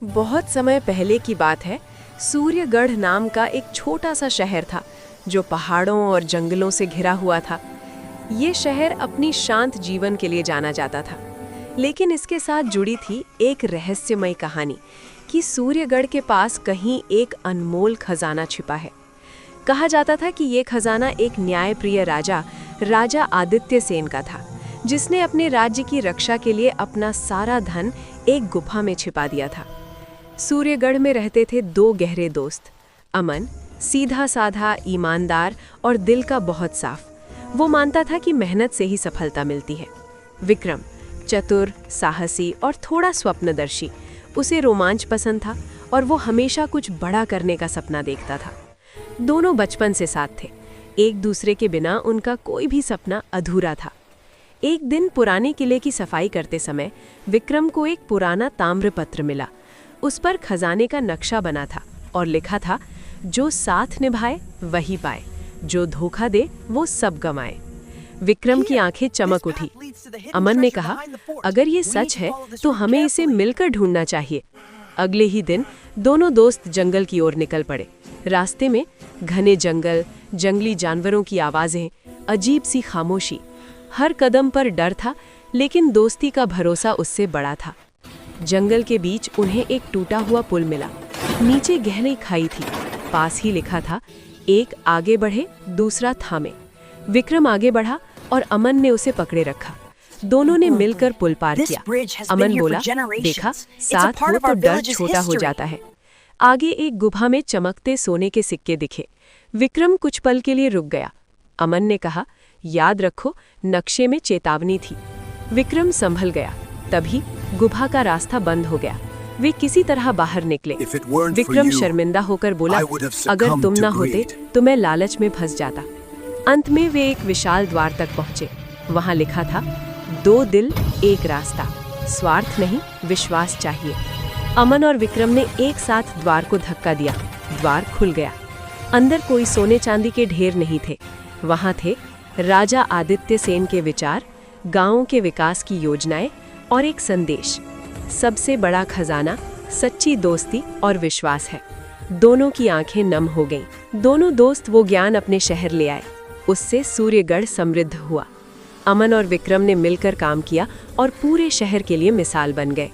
बहुत समय पहले की बात है। सूर्यगढ़ नाम का एक छोटा सा शहर था जो पहाड़ों और जंगलों से घिरा हुआ था। ये शहर अपनी शांत जीवन के लिए जाना जाता था, लेकिन इसके साथ जुड़ी थी एक रहस्यमय कहानी कि सूर्यगढ़ के पास कहीं एक अनमोल खजाना छिपा है। कहा जाता था कि ये खजाना एक न्यायप्रिय राजा आदित्य सेन का था, जिसने अपने राज्य की रक्षा के लिए अपना सारा धन एक गुफा में छिपा दिया था। सूर्यगढ़ में रहते थे दो गहरे दोस्त, अमन, सीधा साधा, ईमानदार और दिल का बहुत साफ। वो मानता था कि मेहनत से ही सफलता मिलती है। विक्रम, चतुर, साहसी और थोड़ा स्वप्नदर्शी। उसे रोमांच पसंद था और वो हमेशा कुछ बड़ा करने का सपना देखता था। दोनों बचपन से साथ थे। एक दूसरे के बिना उनका कोई भी सपना अधूरा था। एक दिन पुराने किले की सफाई करते समय विक्रम को एक पुराना ताम्रपत्र मिला। उस पर खजाने का नक्शा बना था और लिखा था, जो साथ निभाए वही पाए, जो धोखा दे वो सब गंवाए। विक्रम की आंखें चमक उठी। अमन ने कहा, अगर ये सच है तो हमें इसे मिलकर ढूंढना चाहिए। अगले ही दिन दोनों दोस्त जंगल की ओर निकल पड़े। रास्ते में घने जंगल, जंगली जानवरों की आवाजें, अजीब सी खामोशी। हर कदम पर डर था, लेकिन दोस्ती का भरोसा उससे बड़ा था। जंगल के बीच उन्हें एक टूटा हुआ पुल मिला। नीचे गहरी खाई थी। पास ही लिखा था, एक आगे बढ़े दूसरा थामे। विक्रम आगे बढ़ा और अमन ने उसे पकड़े रखा। दोनों ने मिलकर पुल पार किया। अमन बोला, देखा, साथ हो तो डर छोटा हो जाता है। आगे एक गुफा में चमकते सोने के सिक्के दिखे। विक्रम कुछ पल के लिए रुक गया। अमन ने कहा, याद रखो, नक्शे में चेतावनी थी। विक्रम संभल गया। तभी गुफा का रास्ता बंद हो गया। वे किसी तरह बाहर निकले। विक्रम शर्मिंदा होकर बोला, अगर तुम ना होते तो मैं लालच में फंस जाता। अंत में वे एक विशाल द्वार तक पहुंचे। वहां लिखा था, 2 दिल एक रास्ता, स्वार्थ नहीं विश्वास चाहिए। अमन और विक्रम ने एक साथ द्वार को धक्का दिया। द्वार खुल गया। अंदर कोई सोने चांदी के ढेर नहीं थे। वहां थे राजा आदित्य सेन के विचार, गांवों के विकास की योजनाएं और एक संदेश। सबसे बड़ा खजाना सच्ची दोस्ती और विश्वास है। दोनों की आंखें नम हो गईं। दोनों दोस्त वो ज्ञान अपने शहर ले आए। उससे सूर्यगढ़ समृद्ध हुआ। अमन और विक्रम ने मिलकर काम किया और पूरे शहर के लिए मिसाल बन गए।